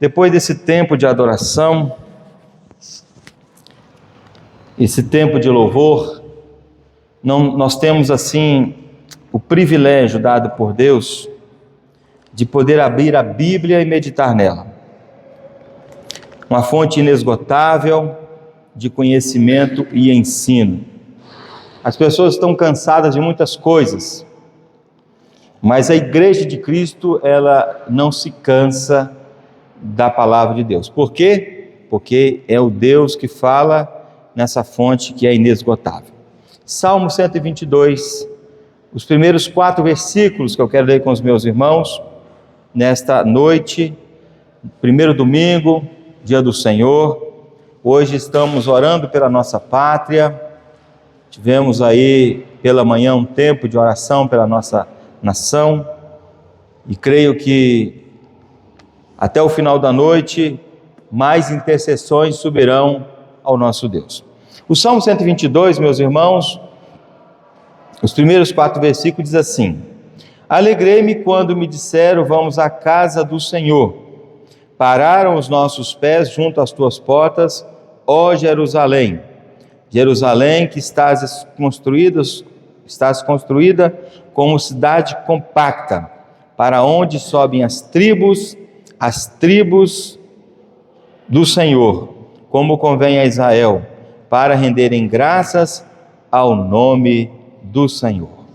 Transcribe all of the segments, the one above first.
Depois desse tempo de adoração, esse tempo de louvor, nós temos assim o privilégio dado por Deus de poder abrir a Bíblia e meditar nela. Uma fonte inesgotável de conhecimento e ensino. As pessoas estão cansadas de muitas coisas, mas a Igreja de Cristo, ela não se cansa da palavra de Deus. Por quê? Porque é o Deus que fala nessa fonte que é inesgotável. Salmo 122, os primeiros 4 versículos que eu quero ler com os meus irmãos, nesta noite, primeiro domingo, dia do Senhor. Hoje estamos orando pela nossa pátria, tivemos aí pela manhã um tempo de oração pela nossa nação, e creio que até o final da noite, mais intercessões subirão ao nosso Deus. O Salmo 122, meus irmãos, os primeiros 4 versículos diz assim: Alegrei-me quando me disseram, vamos à casa do Senhor. Pararam os nossos pés junto às tuas portas, ó Jerusalém. Jerusalém que estás construída como cidade compacta, para onde sobem as tribos do Senhor, como convém a Israel, para renderem graças ao nome do Senhor.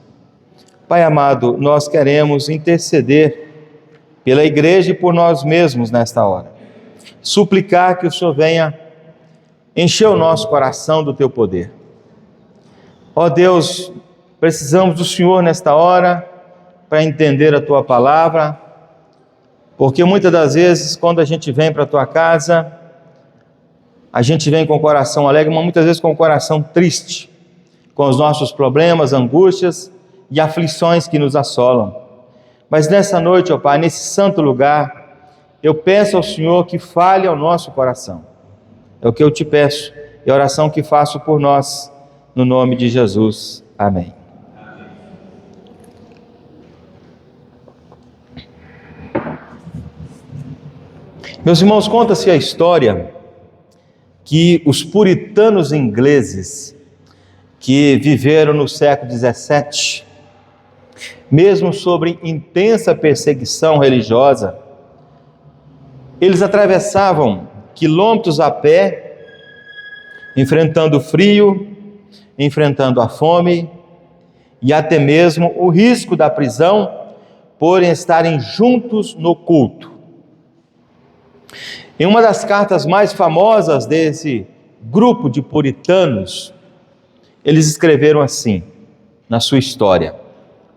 Pai amado, nós queremos interceder pela igreja e por nós mesmos nesta hora. Suplicar que o Senhor venha encher o nosso coração do teu poder. Ó Deus, precisamos do Senhor nesta hora para entender a tua palavra, porque muitas das vezes quando a gente vem para a tua casa, a gente vem com o coração alegre, mas muitas vezes com o coração triste, com os nossos problemas, angústias e aflições que nos assolam. Mas nessa noite, ó Pai, nesse santo lugar, eu peço ao Senhor que fale ao nosso coração. É o que eu te peço, é a oração que faço por nós, no nome de Jesus. Amém. Meus irmãos, conta-se a história que os puritanos ingleses que viveram no século XVII, mesmo sobre intensa perseguição religiosa, eles atravessavam quilômetros a pé, enfrentando o frio, enfrentando a fome e até mesmo o risco da prisão por estarem juntos no culto. Em uma das cartas mais famosas desse grupo de puritanos, eles escreveram assim, na sua história,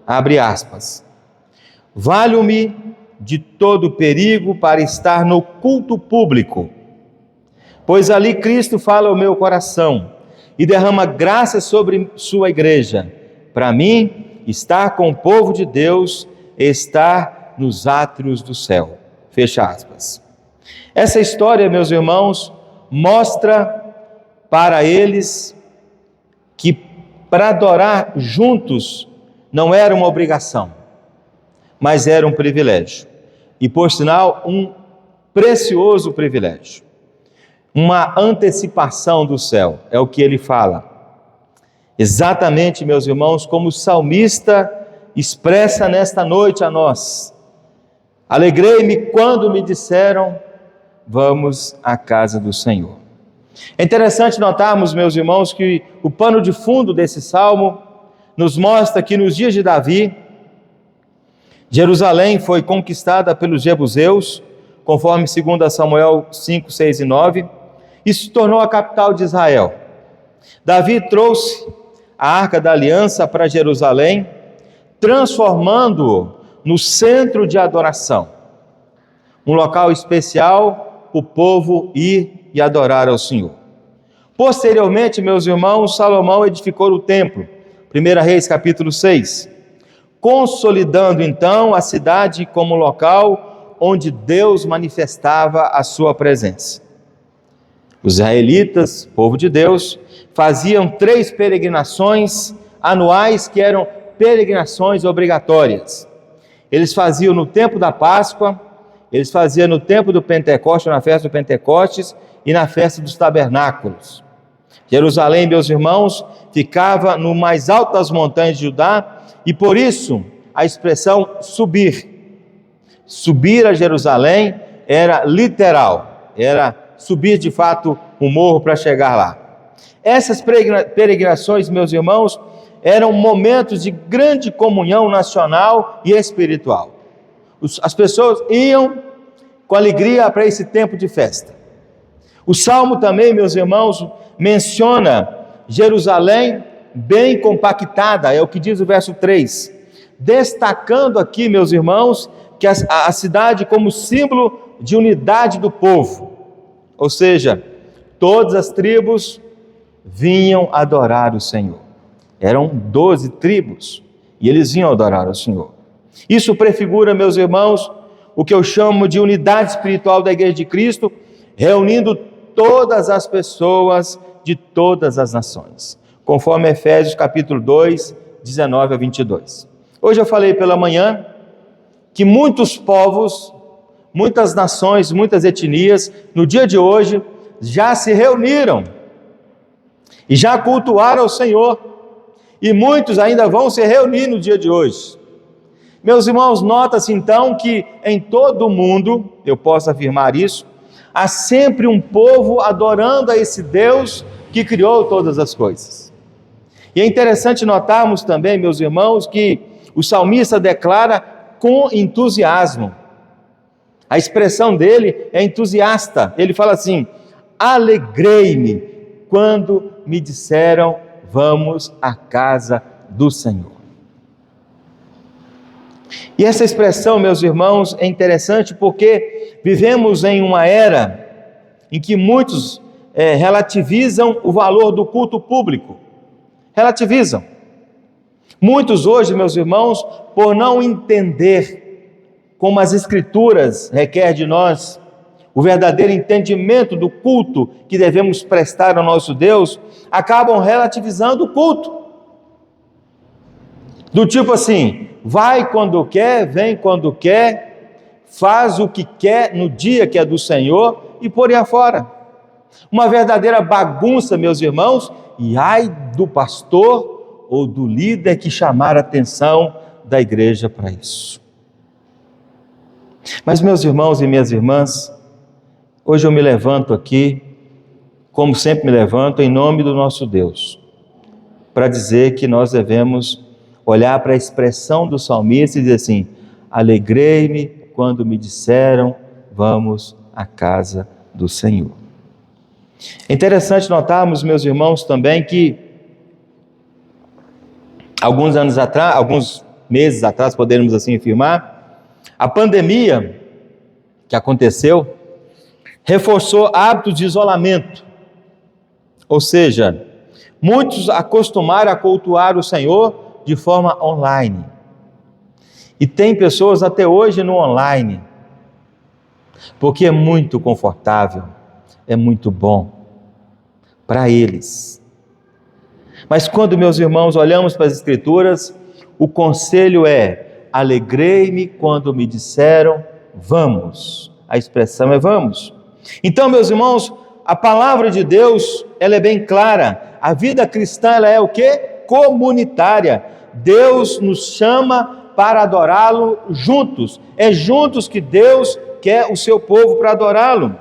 abre aspas: valho-me de todo perigo para estar no culto público, pois ali Cristo fala ao meu coração e derrama graça sobre sua igreja. Para mim, estar com o povo de Deus é estar nos átrios do céu. Fecha aspas. Essa história, meus irmãos, mostra para eles que para adorar juntos não era uma obrigação, mas era um privilégio. E por sinal, um precioso privilégio. Uma antecipação do céu, é o que ele fala. Exatamente, meus irmãos, como o salmista expressa nesta noite a nós. Alegrei-me quando me disseram, vamos à casa do Senhor. É interessante notarmos, meus irmãos, que o pano de fundo desse salmo nos mostra que nos dias de Davi, Jerusalém foi conquistada pelos jebuseus, conforme 2 Samuel 5, 6 e 9, e se tornou a capital de Israel. Davi trouxe a Arca da Aliança para Jerusalém, transformando-o no centro de adoração, um local especial para o povo ir e adorar ao Senhor. Posteriormente, meus irmãos, Salomão edificou o templo, 1 Reis capítulo 6, consolidando então a cidade como local onde Deus manifestava a sua presença. Os israelitas, povo de Deus, faziam 3 peregrinações anuais que eram peregrinações obrigatórias. Eles faziam no tempo da Páscoa Eles faziam no tempo do Pentecostes, na festa do Pentecostes e na festa dos tabernáculos. Jerusalém, meus irmãos, ficava no mais alto das montanhas de Judá, e por isso a expressão subir. Subir a Jerusalém era literal, era subir de fato o morro para chegar lá. Essas peregrinações, meus irmãos, eram momentos de grande comunhão nacional e espiritual. As pessoas iam com alegria para esse tempo de festa. O Salmo também, meus irmãos, menciona Jerusalém bem compactada, é o que diz o verso 3, destacando aqui, meus irmãos, que a cidade como símbolo de unidade do povo, ou seja, todas as tribos vinham adorar o Senhor. Eram 12 tribos e eles vinham adorar o Senhor. Isso prefigura, meus irmãos, o que eu chamo de unidade espiritual da Igreja de Cristo, reunindo todas as pessoas de todas as nações, conforme Efésios capítulo 2, 19 a 22. Hoje eu falei pela manhã que muitos povos, muitas nações, muitas etnias, no dia de hoje, já se reuniram e já cultuaram o Senhor, e muitos ainda vão se reunir no dia de hoje. Meus irmãos, nota-se então que em todo o mundo, eu posso afirmar isso, há sempre um povo adorando a esse Deus que criou todas as coisas. E é interessante notarmos também, meus irmãos, que o salmista declara com entusiasmo. A expressão dele é entusiasta. Ele fala assim: alegrei-me quando me disseram, vamos à casa do Senhor. E essa expressão, meus irmãos, é interessante porque vivemos em uma era em que muitos relativizam o valor do culto público. Relativizam. Muitos hoje, meus irmãos, por não entender como as Escrituras requerem de nós o verdadeiro entendimento do culto que devemos prestar ao nosso Deus, acabam relativizando o culto. Do tipo assim, vai quando quer, vem quando quer, faz o que quer no dia que é do Senhor e por aí afora. Uma verdadeira bagunça, meus irmãos, e ai do pastor ou do líder que chamar a atenção da igreja para isso. Mas, meus irmãos e minhas irmãs, hoje eu me levanto aqui, como sempre me levanto, em nome do nosso Deus, para dizer que nós devemos olhar para a expressão do salmista e dizer assim: alegrei-me quando me disseram, vamos à casa do Senhor. É interessante notarmos, meus irmãos, também que alguns meses atrás, podemos assim afirmar, a pandemia que aconteceu reforçou hábitos de isolamento, ou seja, muitos acostumaram a cultuar o Senhor de forma online, e tem pessoas até hoje no online, porque é muito confortável, é muito bom para eles. Mas quando, meus irmãos, olhamos para as Escrituras, o conselho é: alegrei-me quando me disseram, vamos. A expressão é vamos. Então, meus irmãos, a palavra de Deus, ela é bem clara. A vida cristã, ela é o quê? Comunitária. Deus nos chama para adorá-lo juntos. É juntos que Deus quer o seu povo para adorá-lo.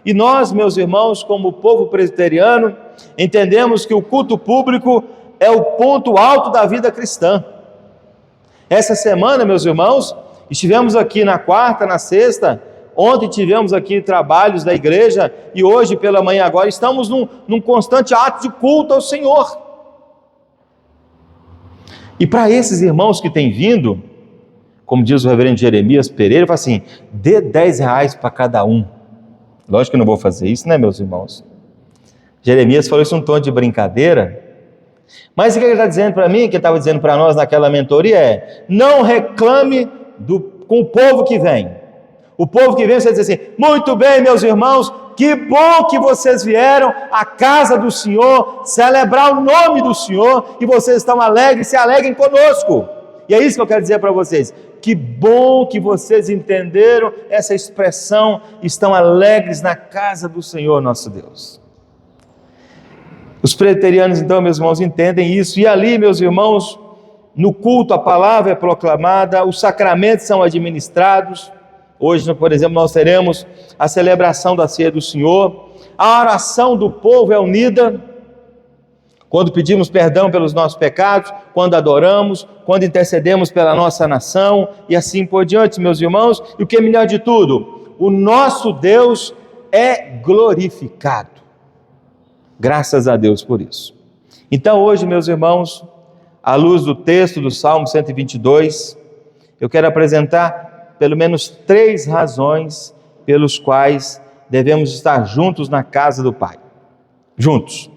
E nós, meus irmãos, como povo presbiteriano, entendemos que o culto público é o ponto alto da vida cristã. Essa semana, meus irmãos, estivemos aqui na quarta, na sexta, ontem tivemos aqui trabalhos da igreja e hoje pela manhã agora estamos num constante ato de culto ao Senhor. E para esses irmãos que têm vindo, como diz o reverendo Jeremias Pereira, ele fala assim: dê R$10 para cada um. Lógico que eu não vou fazer isso, né, meus irmãos? Jeremias falou isso num tom de brincadeira, mas o que ele está dizendo para mim, que ele estava dizendo para nós naquela mentoria é: não reclame com o povo que vem. O povo que vem, você diz assim: muito bem, meus irmãos, que bom que vocês vieram à casa do Senhor, celebrar o nome do Senhor, e vocês estão alegres, se alegrem conosco. E é isso que eu quero dizer para vocês: Que bom que vocês entenderam essa expressão, estão alegres na casa do Senhor nosso Deus. Os presbiterianos, então, meus irmãos, entendem isso, e ali, meus irmãos, no culto a palavra é proclamada, os sacramentos são administrados. Hoje, por exemplo, nós teremos a celebração da ceia do Senhor, a oração do povo é unida, quando pedimos perdão pelos nossos pecados, quando adoramos, quando intercedemos pela nossa nação, e assim por diante, meus irmãos. E o que é melhor de tudo, o nosso Deus é glorificado. Graças a Deus por isso. Então hoje, meus irmãos, à luz do texto do Salmo 122, eu quero apresentar pelo menos 3 razões pelos quais devemos estar juntos na casa do Pai. Juntos.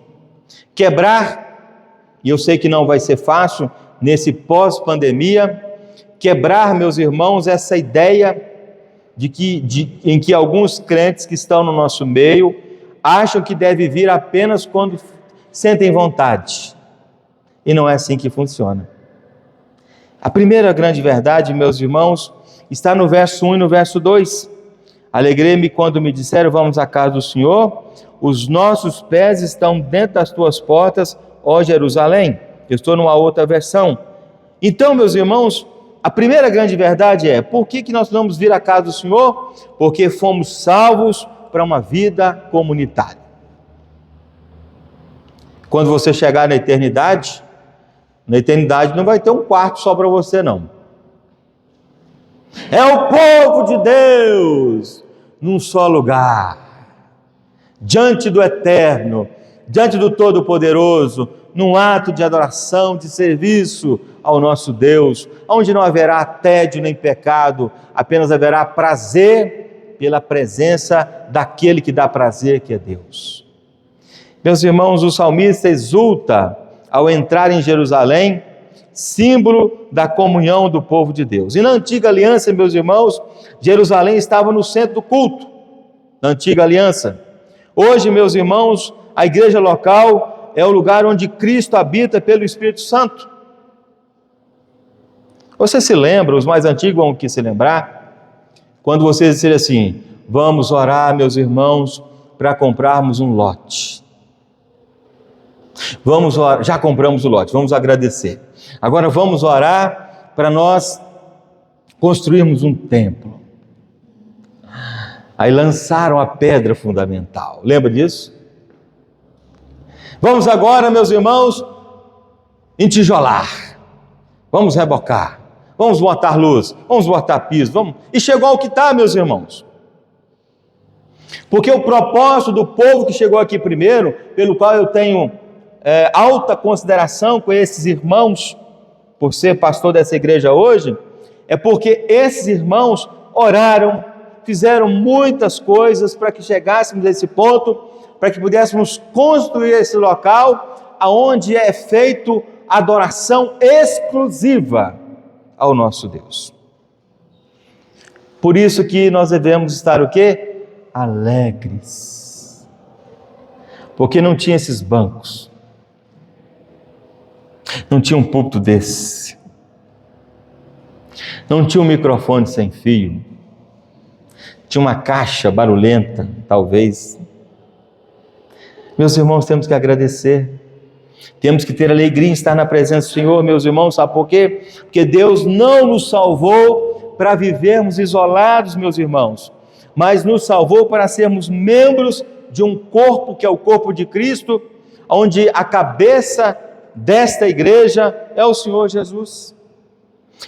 Quebrar, e eu sei que não vai ser fácil nesse pós-pandemia, quebrar, meus irmãos, essa ideia em que alguns crentes que estão no nosso meio acham que deve vir apenas quando sentem vontade. E não é assim que funciona. A primeira grande verdade, meus irmãos, está no verso 1 e no verso 2. Alegrei-me quando me disseram, vamos à casa do Senhor. Os nossos pés estão dentro das tuas portas, ó Jerusalém. Eu estou numa outra versão. Então, meus irmãos, a primeira grande verdade é, por que nós vamos vir à casa do Senhor? Porque fomos salvos para uma vida comunitária. Quando você chegar na eternidade não vai ter um quarto só para você, não. É o povo de Deus, num só lugar, diante do Eterno, diante do Todo-Poderoso, num ato de adoração, de serviço ao nosso Deus, onde não haverá tédio nem pecado, apenas haverá prazer pela presença daquele que dá prazer, que é Deus. Meus irmãos, o salmista exulta ao entrar em Jerusalém, símbolo da comunhão do povo de Deus. E na antiga aliança, meus irmãos, Jerusalém estava no centro do culto, na antiga aliança. Hoje, meus irmãos, a igreja local é o lugar onde Cristo habita pelo Espírito Santo. Você se lembra, os mais antigos vão que se lembrar, quando vocês disserem assim, vamos orar, meus irmãos, para comprarmos um lote. Vamos orar, já compramos o lote, vamos agradecer. Agora vamos orar para nós construirmos um templo. Aí lançaram a pedra fundamental, lembra disso? Vamos agora, meus irmãos, entijolar, vamos rebocar, vamos botar luz, vamos botar piso, vamos... E chegou ao que está, meus irmãos. Porque o propósito do povo que chegou aqui primeiro, pelo qual eu tenho alta consideração com esses irmãos, por ser pastor dessa igreja hoje, é porque esses irmãos oraram, fizeram muitas coisas para que chegássemos a esse ponto, para que pudéssemos construir esse local onde é feito adoração exclusiva ao nosso Deus. Por isso que nós devemos estar o quê? Alegres. Porque não tinha esses bancos. Não tinha um púlpito desse. Não tinha um microfone sem fio. Tinha uma caixa barulhenta, talvez. Meus irmãos, temos que agradecer. Temos que ter alegria em estar na presença do Senhor, meus irmãos, sabe por quê? Porque Deus não nos salvou para vivermos isolados, meus irmãos, mas nos salvou para sermos membros de um corpo, que é o corpo de Cristo, onde a cabeça desta igreja é o Senhor Jesus.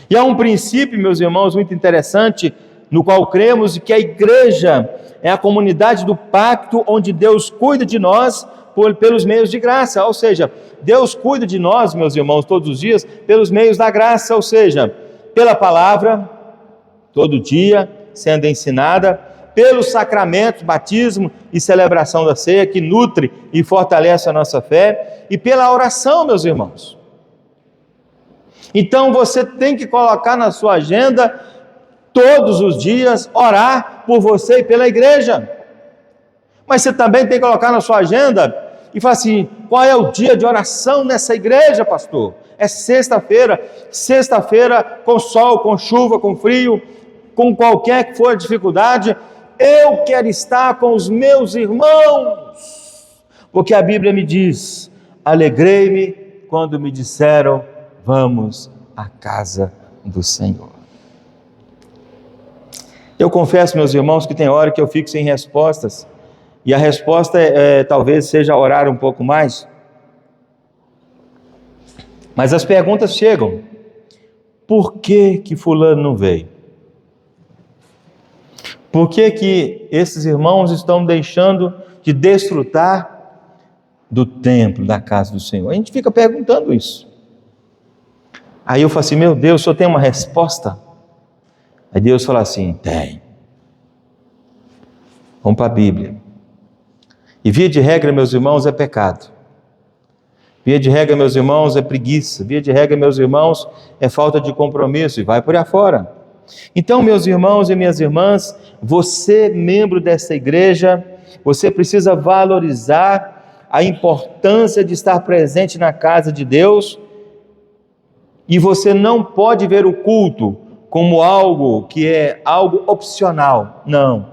E há um princípio, meus irmãos, muito interessante, no qual cremos, que a igreja é a comunidade do pacto, onde Deus cuida de nós pelos meios de graça, ou seja, Deus cuida de nós, meus irmãos, todos os dias, pelos meios da graça, ou seja, pela palavra, todo dia, sendo ensinada, pelos sacramentos, batismo e celebração da ceia, que nutre e fortalece a nossa fé, e pela oração, meus irmãos. Então você tem que colocar na sua agenda, todos os dias, orar por você e pela igreja. Mas você também tem que colocar na sua agenda e falar assim, qual é o dia de oração nessa igreja, pastor? é sexta-feira, sexta-feira com sol, com chuva, com frio, com qualquer que for a dificuldade, eu quero estar com os meus irmãos, porque a Bíblia me diz: alegrei-me quando me disseram, vamos à casa do Senhor. Eu confesso, meus irmãos, que tem hora que eu fico sem respostas, e a resposta talvez seja orar um pouco mais, mas as perguntas chegam: por que fulano não veio? Por que esses irmãos estão deixando de desfrutar do templo, da casa do Senhor? A gente fica perguntando isso. Aí eu falo assim: meu Deus, o senhor tem uma resposta? Aí Deus fala assim: tem. Vamos para a Bíblia. E via de regra, meus irmãos, é pecado. Via de regra, meus irmãos, é preguiça. Via de regra, meus irmãos, é falta de compromisso. E vai por aí afora. Então, meus irmãos e minhas irmãs, você, membro dessa igreja, você precisa valorizar a importância de estar presente na casa de Deus, e você não pode ver o culto como algo que é algo opcional. Não.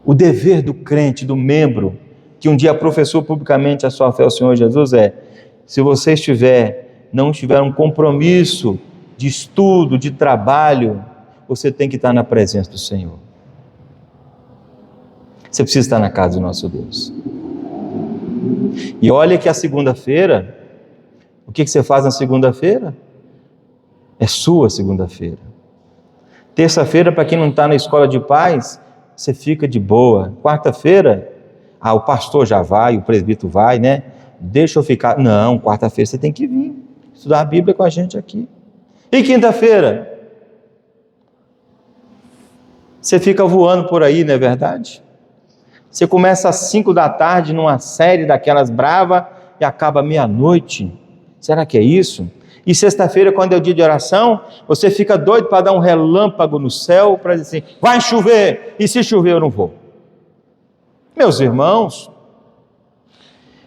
O dever do crente, do membro, que um dia professou publicamente a sua fé ao Senhor Jesus se você não tiver um compromisso de estudo, de trabalho, você tem que estar na presença do Senhor. Você precisa estar na casa do nosso Deus. E olha que a segunda-feira, o que você faz na segunda-feira? É sua segunda-feira. Terça-feira, para quem não está na escola de paz, você fica de boa. Quarta-feira, o pastor já vai, o presbítero vai, né? Deixa eu ficar. Não, quarta-feira você tem que vir estudar a Bíblia com a gente aqui. E quinta-feira? Você fica voando por aí, não é verdade? Você começa às 5 da tarde numa série daquelas bravas e acaba meia-noite. Será que é isso? E sexta-feira, quando é o dia de oração, você fica doido para dar um relâmpago no céu, para dizer assim: vai chover, e se chover eu não vou. Meus irmãos,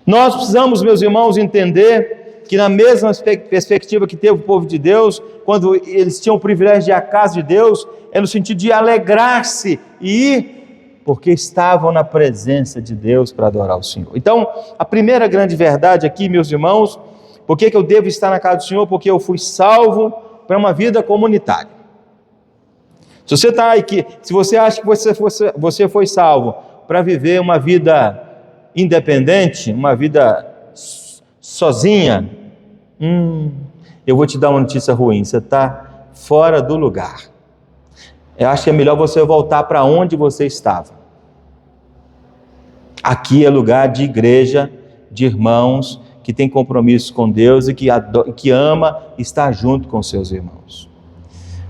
nós precisamos, meus irmãos, entender que na mesma perspectiva que teve o povo de Deus, quando eles tinham o privilégio de ir à casa de Deus, é no sentido de alegrar-se e ir, porque estavam na presença de Deus para adorar o Senhor. Então, a primeira grande verdade aqui, meus irmãos, por que eu devo estar na casa do Senhor? Porque eu fui salvo para uma vida comunitária. Se você está aqui, se você acha que você foi salvo para viver uma vida independente, uma vida sozinha, eu vou te dar uma notícia ruim: você está fora do lugar. Eu acho que é melhor você voltar para onde você estava. Aqui é lugar de igreja, de irmãos que tem compromisso com Deus e que ama estar junto com seus irmãos.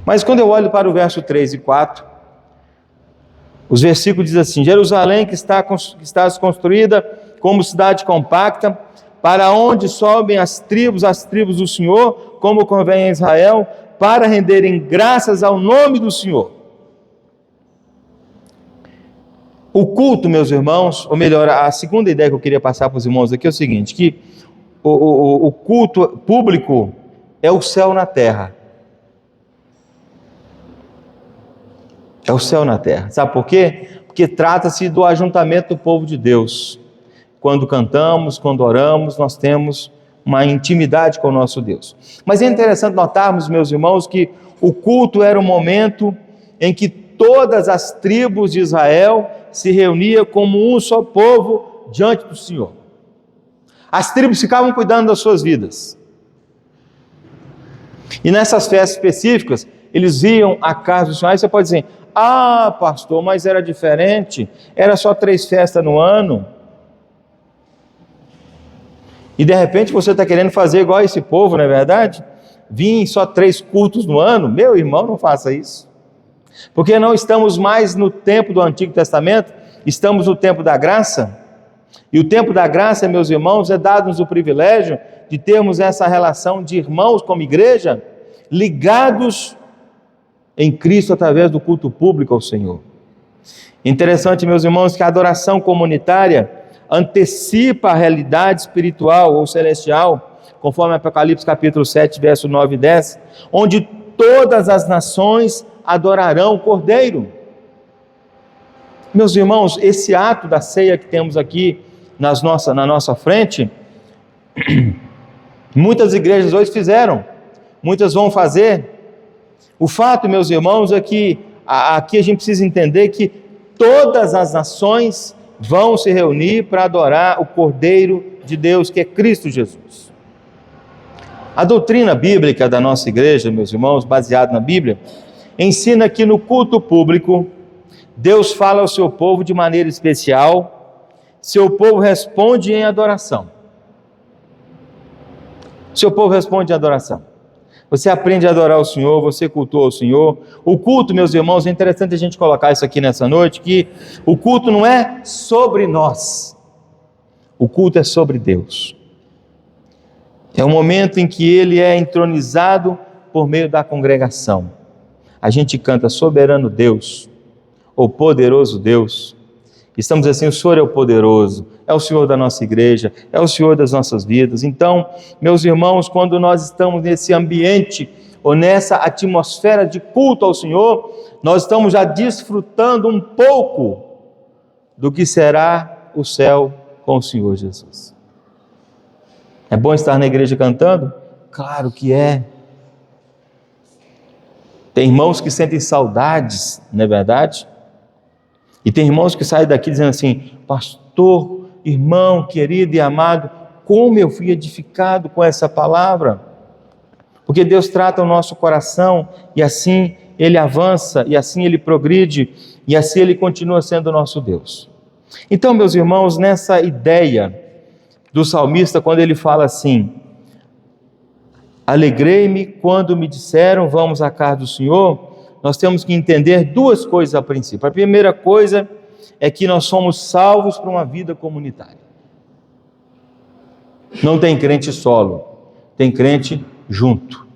Mas quando eu olho para o verso 3 e 4, os versículos dizem assim: Jerusalém que estás construída como cidade compacta, para onde sobem as tribos do Senhor, como convém a Israel, para renderem graças ao nome do Senhor. O culto, meus irmãos, ou melhor, a segunda ideia que eu queria passar para os irmãos aqui é o seguinte: que o culto público é o céu na terra. É o céu na terra. Sabe por quê? Porque trata-se do ajuntamento do povo de Deus. Quando cantamos, quando oramos, nós temos uma intimidade com o nosso Deus. Mas é interessante notarmos, meus irmãos, que o culto era um momento em que todas as tribos de Israel se reuniam como um só povo diante do Senhor. As tribos ficavam cuidando das suas vidas. E nessas festas específicas, eles iam à casa do Senhor. Aí você pode dizer: pastor, mas era diferente, era só 3 festas no ano. E de repente você está querendo fazer igual esse povo, não é verdade? Vir só 3 cultos no ano? Meu irmão, não faça isso. Porque não estamos mais no tempo do Antigo Testamento, estamos no tempo da graça. E o tempo da graça, meus irmãos, é dado-nos o privilégio de termos essa relação de irmãos como igreja, ligados em Cristo através do culto público ao Senhor. Interessante, meus irmãos, que a adoração comunitária antecipa a realidade espiritual ou celestial, conforme Apocalipse capítulo 7, verso 9 e 10, onde todas as nações adorarão o Cordeiro. Meus irmãos, esse ato da ceia que temos aqui na nossa frente, muitas igrejas hoje fizeram, muitas vão fazer. O fato, meus irmãos, é que aqui a gente precisa entender que todas as nações vão se reunir para adorar o Cordeiro de Deus, que é Cristo Jesus. A doutrina bíblica da nossa igreja, meus irmãos, baseada na Bíblia, ensina que no culto público, Deus fala ao seu povo de maneira especial, seu povo responde em adoração. Seu povo responde em adoração. Você aprende a adorar o Senhor, você cultua o Senhor. O culto, meus irmãos, é interessante a gente colocar isso aqui nessa noite, que o culto não é sobre nós, o culto é sobre Deus. É o momento em que Ele é entronizado por meio da congregação. A gente canta soberano Deus, ou poderoso Deus. Estamos assim, o Senhor é o poderoso, é o Senhor da nossa igreja, é o Senhor das nossas vidas. Então, meus irmãos, quando nós estamos nesse ambiente, ou nessa atmosfera de culto ao Senhor, nós estamos já desfrutando um pouco do que será o céu com o Senhor Jesus. É bom estar na igreja cantando? Claro que é. Tem irmãos que sentem saudades, não é verdade? E tem irmãos que saem daqui dizendo assim: pastor, irmão, querido e amado, como eu fui edificado com essa palavra. Porque Deus trata o nosso coração e assim Ele avança, e assim Ele progride, e assim Ele continua sendo o nosso Deus. Então, meus irmãos, nessa ideia do salmista, quando ele fala assim: alegrei-me quando me disseram vamos à casa do Senhor, nós temos que entender duas coisas a princípio. A primeira coisa é que nós somos salvos para uma vida comunitária. Não tem crente solo, tem crente junto.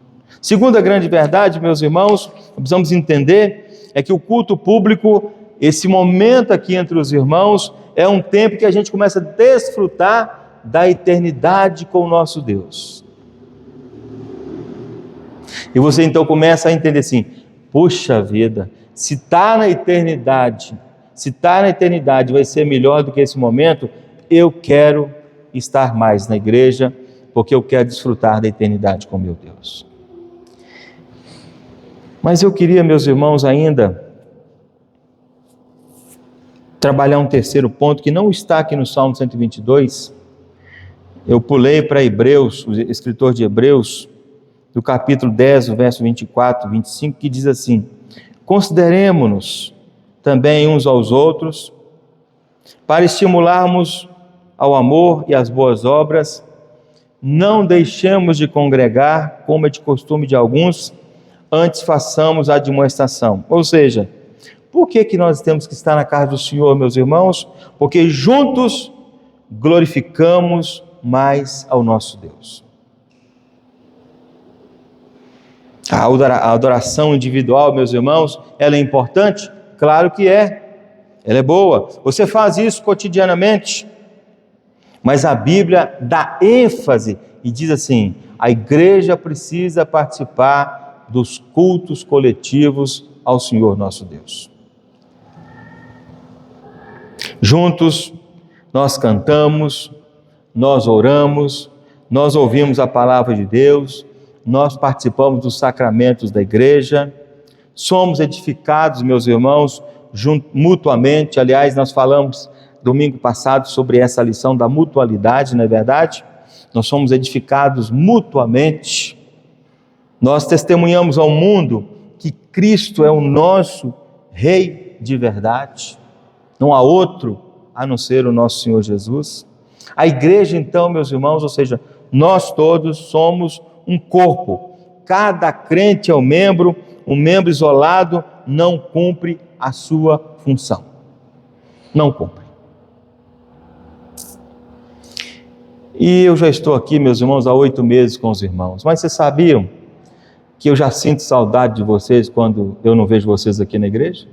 Segunda grande verdade, meus irmãos, precisamos entender é que o culto público, esse momento aqui entre os irmãos, é um tempo que a gente começa a desfrutar da eternidade com o nosso Deus. E você então começa a entender assim: puxa vida, se está na eternidade, vai ser melhor do que esse momento, eu quero estar mais na igreja, porque eu quero desfrutar da eternidade com meu Deus. Mas eu queria, meus irmãos, ainda trabalhar um terceiro ponto que não está aqui no Salmo 122. Eu pulei para Hebreus, o escritor de Hebreus, do capítulo 10, verso 24, 25, que diz assim: consideremo-nos também uns aos outros, para estimularmos ao amor e às boas obras, não deixemos de congregar, como é de costume de alguns, antes façamos a admoestação. Ou seja, por que nós temos que estar na casa do Senhor, meus irmãos? Porque juntos glorificamos mais ao nosso Deus. A adoração individual, meus irmãos, ela é importante? Claro que é. Ela é boa. Você faz isso cotidianamente. Mas a Bíblia dá ênfase e diz assim: a igreja precisa participar dos cultos coletivos ao Senhor nosso Deus. Juntos nós cantamos, nós oramos, nós ouvimos a palavra de Deus, nós participamos dos sacramentos da igreja, somos edificados, meus irmãos, mutuamente. Aliás, nós falamos domingo passado sobre essa lição da mutualidade, não é verdade? Nós somos edificados mutuamente. Nós testemunhamos ao mundo que Cristo é o nosso Rei de verdade. Não há outro a não ser o nosso Senhor Jesus. A igreja, então, meus irmãos, ou seja, nós todos somos um corpo. Cada crente é um membro isolado não cumpre a sua função. Não cumpre. E eu já estou aqui, meus irmãos, há 8 meses com os irmãos. Mas vocês sabiam que eu já sinto saudade de vocês quando eu não vejo vocês aqui na igreja?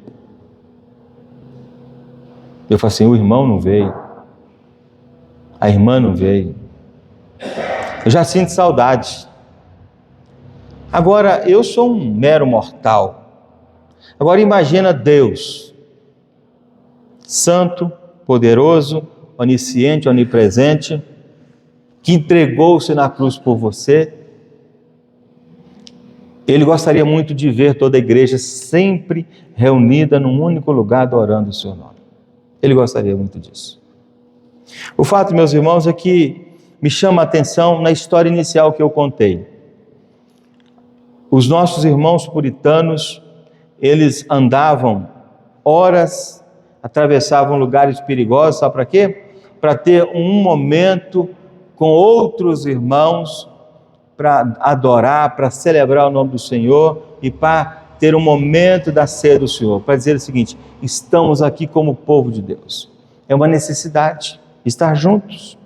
Eu falo assim: o irmão não veio. A irmã não veio. Eu já sinto saudade. Agora, eu sou um mero mortal. Agora imagina Deus, santo, poderoso, onisciente, onipresente, que entregou-se na cruz por você. Ele gostaria muito de ver toda a igreja sempre reunida num único lugar adorando o seu nome. Ele gostaria muito disso. O fato, meus irmãos, é que me chama a atenção na história inicial que eu contei. Os nossos irmãos puritanos, eles andavam horas, atravessavam lugares perigosos, sabe para quê? Para ter um momento com outros irmãos, para adorar, para celebrar o nome do Senhor e para ter um momento da ceia do Senhor, para dizer o seguinte: estamos aqui como povo de Deus. É uma necessidade estar juntos.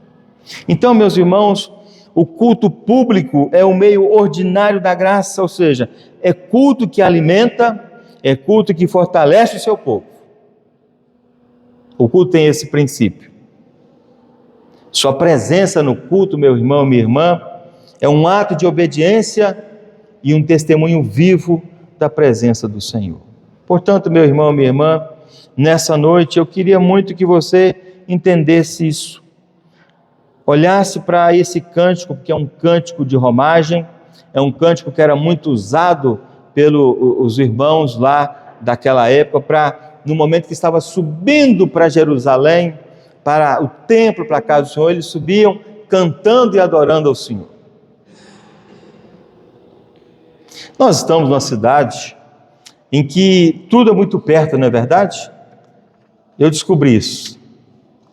Então, meus irmãos, o culto público é o meio ordinário da graça, ou seja, é culto que alimenta, é culto que fortalece o seu povo. O culto tem esse princípio. Sua presença no culto, meu irmão, minha irmã, é um ato de obediência e um testemunho vivo da presença do Senhor. Portanto, meu irmão, minha irmã, nessa noite eu queria muito que você entendesse isso. Olhasse para esse cântico, que é um cântico de romagem, é um cântico que era muito usado pelos irmãos lá daquela época, para, no momento que estava subindo para Jerusalém, para o templo, para a casa do Senhor, eles subiam cantando e adorando ao Senhor. Nós estamos numa cidade em que tudo é muito perto, não é verdade? Eu descobri isso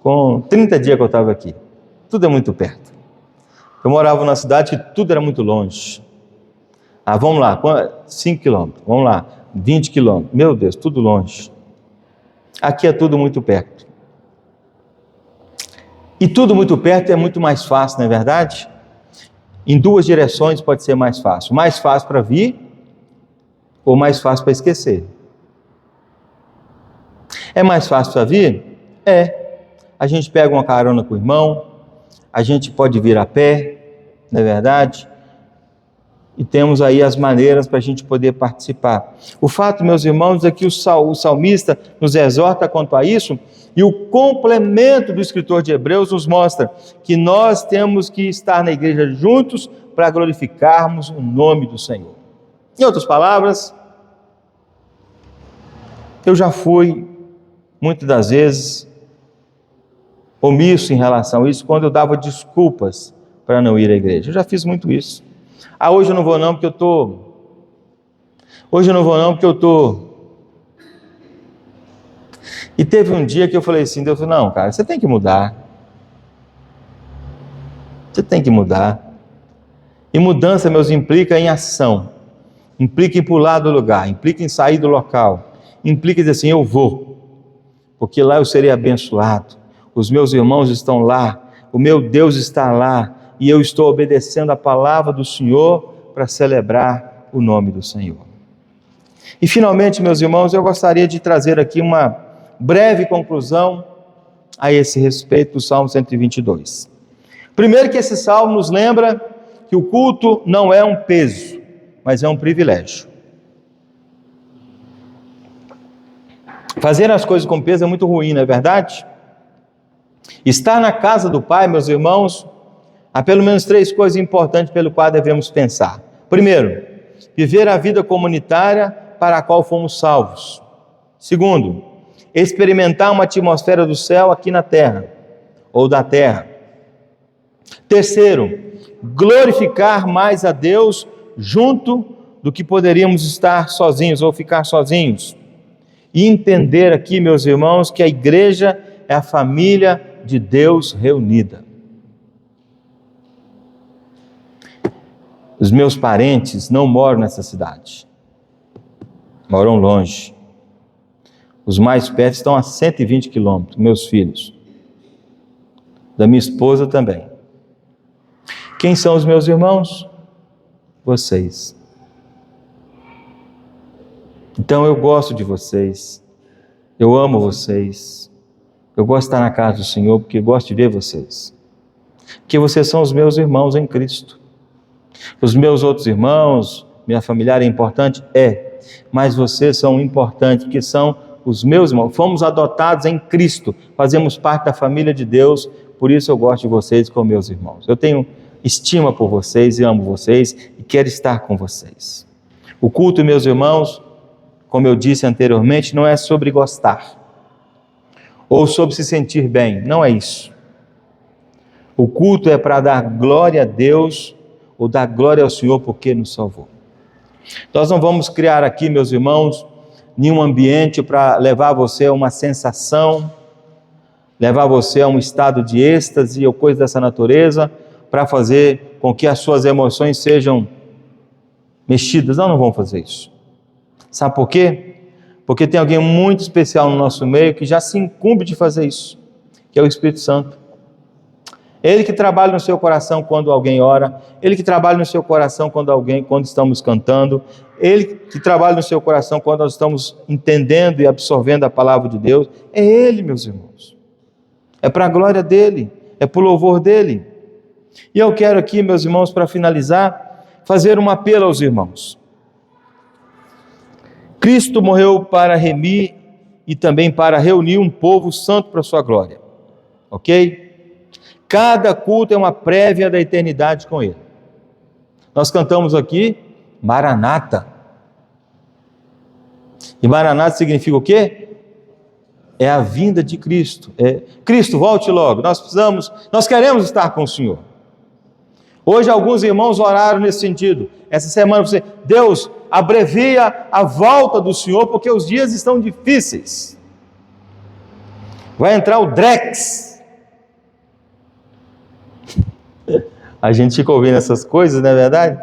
com 30 dias que eu estava aqui. Tudo é muito perto. Eu morava numa cidade que tudo era muito longe. Vamos lá, 5 quilômetros, vamos lá, 20 quilômetros. Meu Deus, tudo longe. Aqui é tudo muito perto. E tudo muito perto é muito mais fácil, não é verdade? Em duas direções pode ser mais fácil. Mais fácil para vir ou mais fácil para esquecer. É mais fácil para vir? É. A gente pega uma carona com o irmão, a gente pode vir a pé, não é verdade? E temos aí as maneiras para a gente poder participar. O fato, meus irmãos, é que o salmista nos exorta quanto a isso, e o complemento do escritor de Hebreus nos mostra que nós temos que estar na igreja juntos para glorificarmos o nome do Senhor. Em outras palavras, eu já fui, muitas das vezes, omisso em relação a isso, quando eu dava desculpas para não ir à igreja. Eu já fiz muito isso. Hoje eu não vou não, porque eu estou... Hoje eu não vou não, porque eu estou... E teve um dia que eu falei assim, Deus falou, não, cara, você tem que mudar. Você tem que mudar. E mudança, meus, implica em ação. Implica em pular do lugar, implica em sair do local. Implica em dizer assim, eu vou. Porque lá eu serei abençoado. Os meus irmãos estão lá. O meu Deus está lá. E eu estou obedecendo a palavra do Senhor para celebrar o nome do Senhor. E finalmente, meus irmãos, eu gostaria de trazer aqui uma breve conclusão a esse respeito do Salmo 122. Primeiro que esse salmo nos lembra que o culto não é um peso, mas é um privilégio. Fazer as coisas com peso é muito ruim, não é verdade? Estar na casa do Pai, meus irmãos, há pelo menos 3 coisas importantes pelo qual devemos pensar. Primeiro, viver a vida comunitária para a qual fomos salvos. Segundo, experimentar uma atmosfera do céu aqui na terra, ou da terra. Terceiro, glorificar mais a Deus junto do que poderíamos estar sozinhos ou ficar sozinhos. E entender aqui, meus irmãos, que a igreja é a família de Deus reunida. Os meus parentes não moram nessa cidade, moram longe. Os mais perto estão a 120 quilômetros, meus filhos. Da minha esposa também. Quem são os meus irmãos? Vocês. Então eu gosto de vocês, eu amo vocês, eu gosto de estar na casa do Senhor porque gosto de ver vocês. que vocês são os meus irmãos em Cristo. Os meus outros irmãos, minha familiar é importante? É, mas vocês são importantes, porque são os meus irmãos. Fomos adotados em Cristo, fazemos parte da família de Deus, por isso eu gosto de vocês como meus irmãos. Eu tenho estima por vocês e amo vocês e quero estar com vocês. O culto, meus irmãos, como eu disse anteriormente, não é sobre gostar ou sobre se sentir bem, não é isso. O culto é para dar glória a Deus ou dar glória ao Senhor porque nos salvou. Nós não vamos criar aqui, meus irmãos, nenhum ambiente para levar você a uma sensação, levar você a um estado de êxtase ou coisa dessa natureza, para fazer com que as suas emoções sejam mexidas. Não vamos fazer isso. Sabe por quê? Porque tem alguém muito especial no nosso meio que já se incumbe de fazer isso, que é o Espírito Santo. Ele que trabalha no seu coração quando alguém ora, Ele que trabalha no seu coração quando estamos cantando, Ele que trabalha no seu coração quando nós estamos entendendo e absorvendo a palavra de Deus. É Ele, meus irmãos. É para a glória dEle, é para o louvor dEle. E eu quero aqui, meus irmãos, para finalizar, fazer um apelo aos irmãos. Cristo morreu para remir e também para reunir um povo santo para a sua glória. Ok? Cada culto é uma prévia da eternidade com Ele. Nós cantamos aqui, Maranata. E Maranata significa o quê? É a vinda de Cristo. Cristo, volte logo. Nós queremos estar com o Senhor. Hoje alguns irmãos oraram nesse sentido. Essa semana você, Deus, abrevia a volta do Senhor, porque os dias estão difíceis. Vai entrar o Drex. A gente fica ouvindo essas coisas, não é verdade?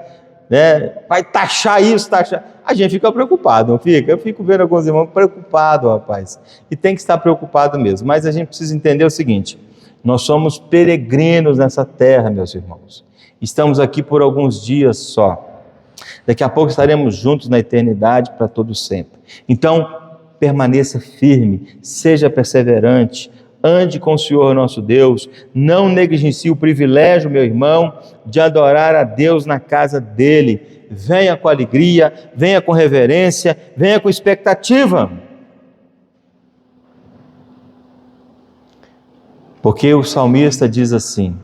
Vai taxar isso, taxar. A gente fica preocupado, não fica? Eu fico vendo alguns irmãos preocupados, rapaz. E tem que estar preocupado mesmo. Mas a gente precisa entender o seguinte: nós somos peregrinos nessa terra, meus irmãos. Estamos aqui por alguns dias só. Daqui a pouco estaremos juntos na eternidade para todo sempre. Então, permaneça firme, seja perseverante, ande com o Senhor nosso Deus, não negligencie o privilégio, meu irmão, de adorar a Deus na casa dEle. Venha com alegria, venha com reverência, venha com expectativa. Porque o salmista diz assim,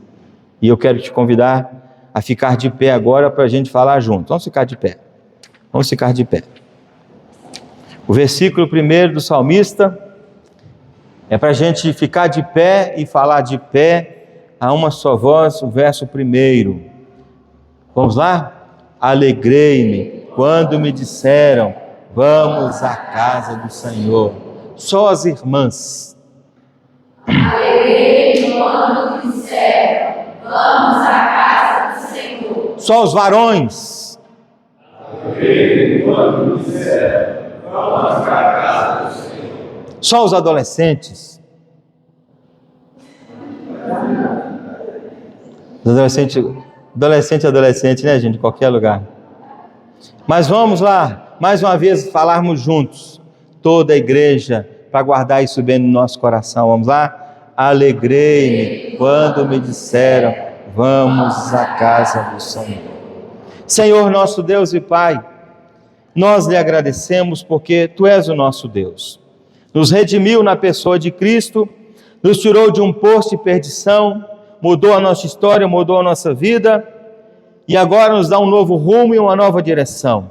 e eu quero te convidar a ficar de pé agora para a gente falar junto. Vamos ficar de pé. Vamos ficar de pé. O versículo 1 do salmista é para a gente ficar de pé e falar de pé a uma só voz, o verso 1. Vamos lá? Alegrei-me quando me disseram, vamos à casa do Senhor. Só as irmãs. Alegrei-me quando me disseram, vamos à casa do Senhor. Só os varões. Alegrei-me quando me disseram, vamos à casa do Senhor. Só os adolescentes. Adolescente, né, gente? Em qualquer lugar. Mas vamos lá, mais uma vez, falarmos juntos. Toda a igreja, para guardar isso bem no nosso coração. Vamos lá? Alegrei-me quando me disseram, vamos à casa do Senhor. Senhor nosso Deus e Pai, nós lhe agradecemos porque Tu és o nosso Deus. Nos redimiu na pessoa de Cristo, nos tirou de um poço de perdição, mudou a nossa história, mudou a nossa vida e agora nos dá um novo rumo e uma nova direção.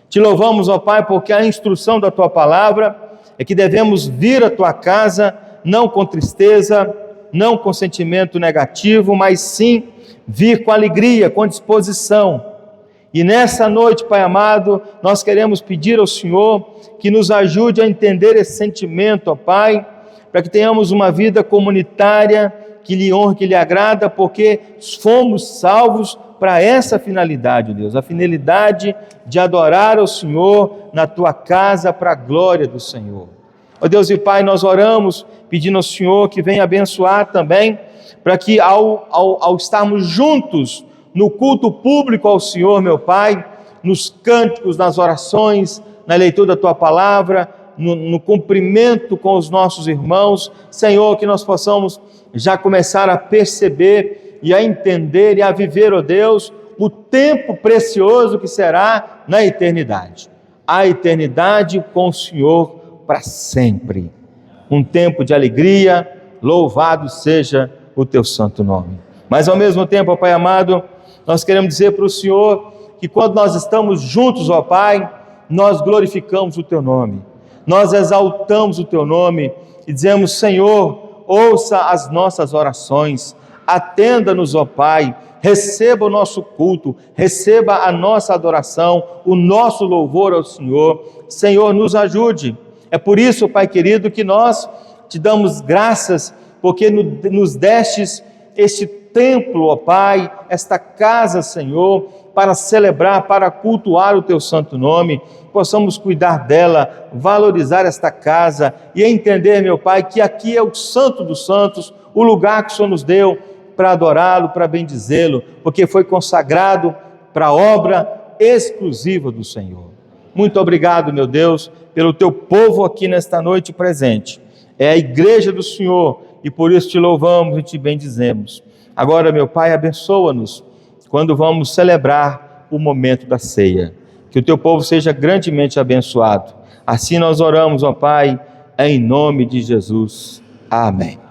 Te louvamos, ó Pai, porque a instrução da Tua palavra é que devemos vir à Tua casa não com tristeza, não com sentimento negativo, mas sim vir com alegria, com disposição. E nessa noite, Pai amado, nós queremos pedir ao Senhor que nos ajude a entender esse sentimento, ó Pai, para que tenhamos uma vida comunitária que lhe honra, que lhe agrada, porque fomos salvos para essa finalidade, Deus, a finalidade de adorar ao Senhor na Tua casa para a glória do Senhor. Ó Deus e Pai, nós oramos pedindo ao Senhor que venha abençoar também, para que ao estarmos juntos no culto público ao Senhor, meu Pai, nos cânticos, nas orações, na leitura da Tua palavra, no cumprimento com os nossos irmãos, Senhor, que nós possamos já começar a perceber e a entender e a viver, ó Deus, o tempo precioso que será na eternidade. A eternidade com o Senhor para sempre. Um tempo de alegria, louvado seja o teu santo nome. Mas ao mesmo tempo, ó Pai amado, nós queremos dizer para o Senhor que quando nós estamos juntos, ó Pai, nós glorificamos o teu nome, nós exaltamos o teu nome e dizemos: Senhor, ouça as nossas orações, atenda-nos, ó Pai, receba o nosso culto, receba a nossa adoração, o nosso louvor ao Senhor. Senhor, nos ajude. É por isso, Pai querido, que nós te damos graças, porque nos destes este templo, ó Pai, esta casa, Senhor, para celebrar, para cultuar o teu santo nome. Possamos cuidar dela, valorizar esta casa e entender, meu Pai, que aqui é o santo dos santos, o lugar que o Senhor nos deu para adorá-lo, para bendizê-lo, porque foi consagrado para a obra exclusiva do Senhor. Muito obrigado, meu Deus, pelo teu povo aqui nesta noite presente. É a igreja do Senhor e por isso te louvamos e te bendizemos. Agora, meu Pai, abençoa-nos quando vamos celebrar o momento da ceia. Que o teu povo seja grandemente abençoado. Assim nós oramos, ó Pai, em nome de Jesus. Amém.